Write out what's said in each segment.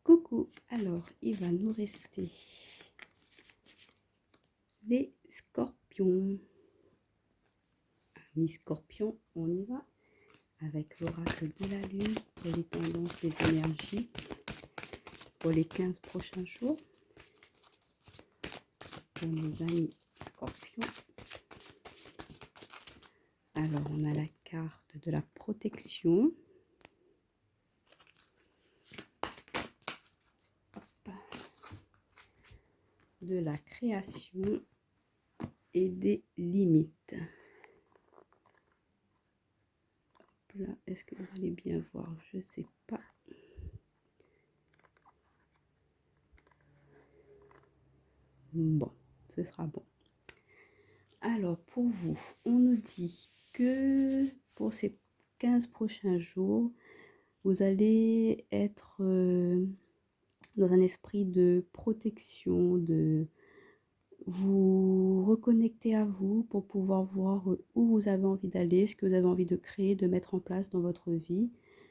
Coucou, alors il va nous rester les scorpions. Amis scorpions, on y va avec l'oracle de la lune et les tendances des énergies pour les 15 prochains jours. Pour nos amis scorpions. Alors on a la carte de la protection. De la création et des limites. Là, est-ce que vous allez bien voir? Je ne sais pas. Bon, ce sera bon. Alors, pour vous, on nous dit que pour ces 15 prochains jours, vous allez être dans un esprit de protection, de vous reconnecter à vous pour pouvoir voir où vous avez envie d'aller, ce que vous avez envie de créer, de mettre en place dans votre vie,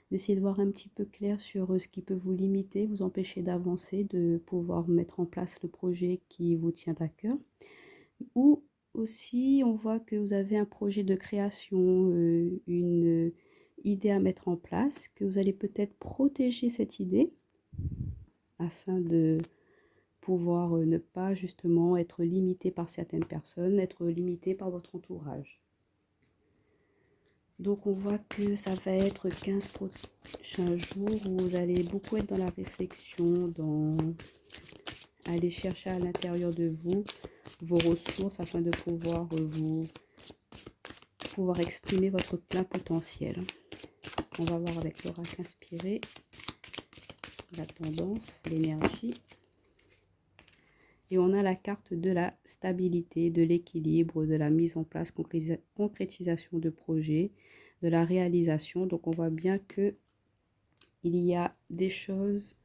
d'essayer de voir un petit peu clair sur ce qui peut vous limiter, vous empêcher d'avancer, de pouvoir mettre en place le projet qui vous tient à cœur. Ou aussi, on voit que vous avez un projet de création, une idée à mettre en place, que vous allez peut-être protéger cette idée afin de pouvoir ne pas justement être limité par certaines personnes, être limité par votre entourage. Donc on voit que ça va être 15 prochains jours où vous allez beaucoup être dans la réflexion, dans aller chercher à l'intérieur de vous vos ressources afin de pouvoir pouvoir exprimer votre plein potentiel. On va voir avec l'oracle inspiré la tendance, l'énergie. Et on a la carte de la stabilité, de l'équilibre, de la mise en place, concrétisation de projets, de la réalisation. Donc on voit bien que il y a des choses.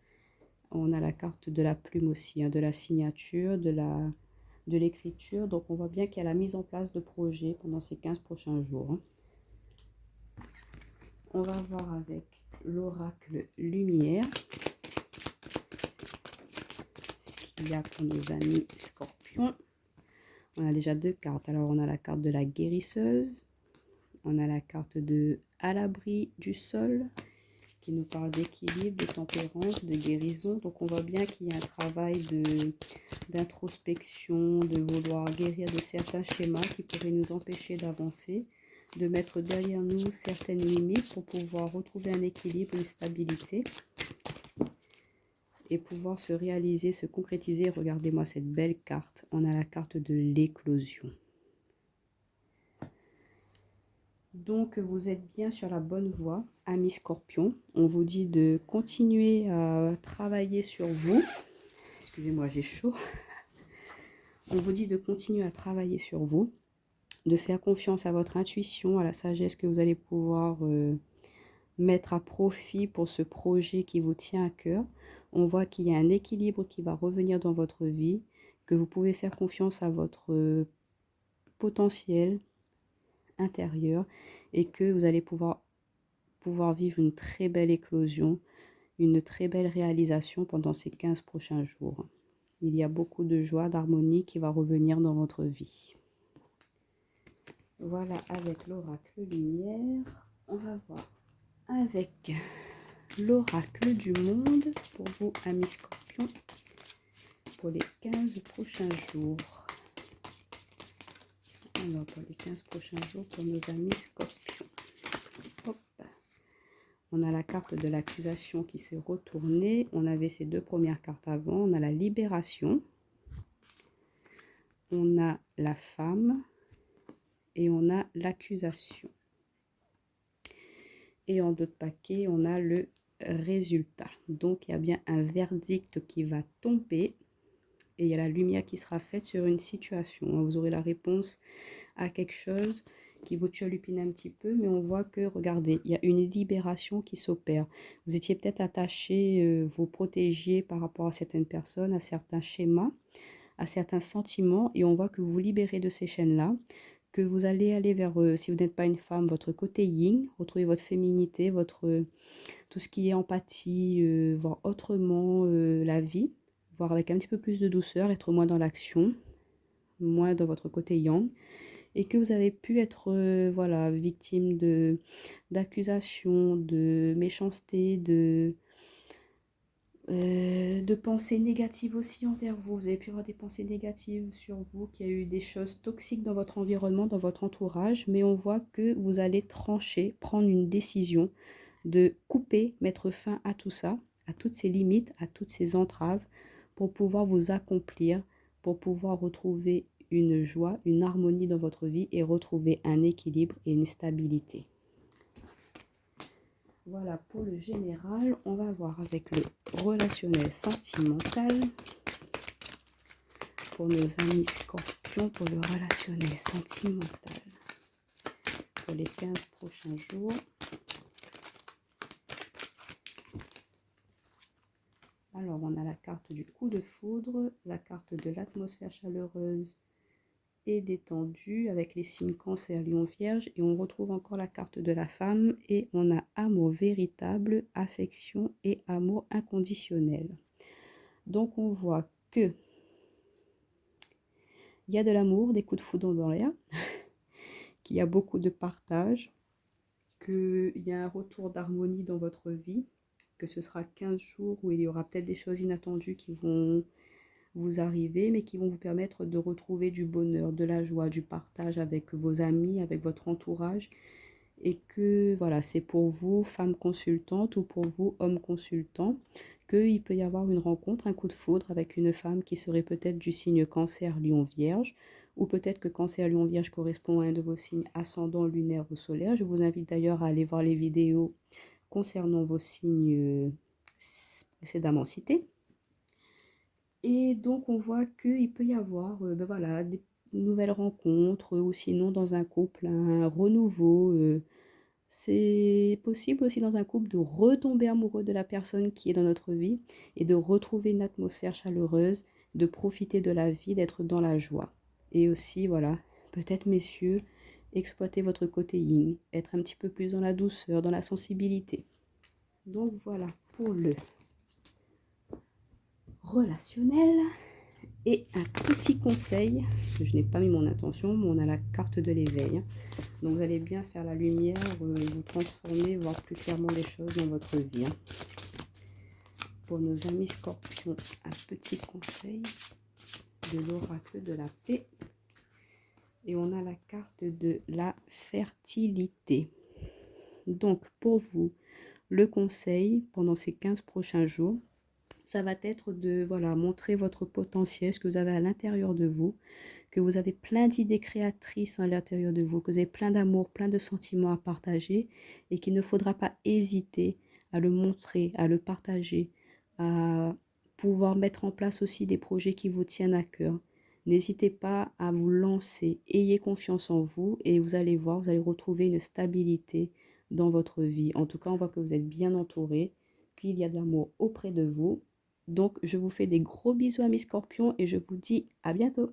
On a la carte de la plume aussi, de la signature, de l'écriture. Donc on voit bien qu'il y a la mise en place de projets pendant ces 15 prochains jours. On va voir avec l'oracle lumière ce qu'il y a pour nos amis scorpions. On a déjà deux cartes. Alors on a la carte de la guérisseuse. On a la carte de à l'abri du sol qui nous parle d'équilibre, de tempérance, de guérison. Donc on voit bien qu'il y a un travail d'introspection, de vouloir guérir de certains schémas qui pourraient nous empêcher d'avancer, de mettre derrière nous certaines limites pour pouvoir retrouver un équilibre, une stabilité et pouvoir se réaliser, se concrétiser. Regardez-moi cette belle carte. On a la carte de l'éclosion. Donc, vous êtes bien sur la bonne voie, amis scorpions. On vous dit de continuer à travailler sur vous. Excusez-moi, j'ai chaud. On vous dit de continuer à travailler sur vous, de faire confiance à votre intuition, à la sagesse que vous allez pouvoir mettre à profit pour ce projet qui vous tient à cœur. On voit qu'il y a un équilibre qui va revenir dans votre vie, que vous pouvez faire confiance à votre potentiel intérieur et que vous allez pouvoir vivre une très belle éclosion, une très belle réalisation pendant ces 15 prochains jours. Il y a beaucoup de joie, d'harmonie qui va revenir dans votre vie. Voilà avec l'oracle lumière. On va voir avec l'oracle du monde pour vous, amis scorpions, pour les 15 prochains jours. Alors, pour les 15 prochains jours, pour nos amis scorpions. Hop. On a la carte de l'accusation qui s'est retournée. On avait ces deux premières cartes avant. On a la libération. On a la femme. Et on a l'accusation. Et en d'autres paquets, on a le résultat. Donc, il y a bien un verdict qui va tomber. Et il y a la lumière qui sera faite sur une situation. Vous aurez la réponse à quelque chose qui vous turlupine un petit peu, mais on voit que, regardez, il y a une libération qui s'opère. Vous étiez peut-être attaché, vous protégiez par rapport à certaines personnes, à certains schémas, à certains sentiments, et on voit que vous vous libérez de ces chaînes-là, que vous allez aller vers, si vous n'êtes pas une femme, votre côté yin, retrouver votre féminité, tout ce qui est empathie, voir autrement la vie, voir avec un petit peu plus de douceur, être moins dans l'action, moins dans votre côté yang, et que vous avez pu être voilà, victime d'accusations, de méchanceté, de pensées négatives aussi envers vous. Vous avez pu avoir des pensées négatives sur vous, qu'il y a eu des choses toxiques dans votre environnement, dans votre entourage, mais on voit que vous allez trancher, prendre une décision de couper, mettre fin à tout ça, à toutes ces limites, à toutes ces entraves, pour pouvoir vous accomplir, pour pouvoir retrouver une joie, une harmonie dans votre vie et retrouver un équilibre et une stabilité. Voilà pour le général. On va voir avec le relationnel sentimental. Pour nos amis scorpions, pour le relationnel sentimental. Pour les 15 prochains jours. Alors, on a la carte du coup de foudre, la carte de l'atmosphère chaleureuse et détendue avec les signes Cancer, Lion, Vierge. Et on retrouve encore la carte de la femme et on a amour véritable, affection et amour inconditionnel. Donc, on voit que il y a de l'amour, des coups de foudre dans l'air, qu'il y a beaucoup de partage, qu'il y a un retour d'harmonie dans votre vie, que ce sera 15 jours où il y aura peut-être des choses inattendues qui vont vous arriver, mais qui vont vous permettre de retrouver du bonheur, de la joie, du partage avec vos amis, avec votre entourage. Et que voilà, c'est pour vous, femme consultante, ou pour vous, homme consultant, qu'il peut y avoir une rencontre, un coup de foudre avec une femme qui serait peut-être du signe Cancer, Lion, Vierge, ou peut-être que Cancer, Lion, Vierge correspond à un de vos signes ascendant, lunaire ou solaire. Je vous invite d'ailleurs à aller voir les vidéos concernant vos signes précédemment cités. Et donc, on voit qu'il peut y avoir ben voilà, des nouvelles rencontres, ou sinon dans un couple, un renouveau. C'est possible aussi dans un couple de retomber amoureux de la personne qui est dans notre vie et de retrouver une atmosphère chaleureuse, de profiter de la vie, d'être dans la joie. Et aussi, voilà, peut-être messieurs, exploiter votre côté yin, être un petit peu plus dans la douceur, dans la sensibilité. Donc voilà pour le relationnel. Et un petit conseil, je n'ai pas mis mon intention, mais on a la carte de l'éveil. Donc vous allez bien faire la lumière, vous transformer, voir plus clairement les choses dans votre vie. Pour nos amis scorpions, un petit conseil de l'oracle de la paix. Et on a la carte de la fertilité. Donc pour vous, le conseil pendant ces 15 prochains jours, ça va être de voilà, montrer votre potentiel, ce que vous avez à l'intérieur de vous, que vous avez plein d'idées créatrices à l'intérieur de vous, que vous avez plein d'amour, plein de sentiments à partager et qu'il ne faudra pas hésiter à le montrer, à le partager, à pouvoir mettre en place aussi des projets qui vous tiennent à cœur. N'hésitez pas à vous lancer, ayez confiance en vous et vous allez voir, vous allez retrouver une stabilité dans votre vie. En tout cas, on voit que vous êtes bien entouré, qu'il y a de l'amour auprès de vous. Donc, je vous fais des gros bisous à mes scorpions et je vous dis à bientôt.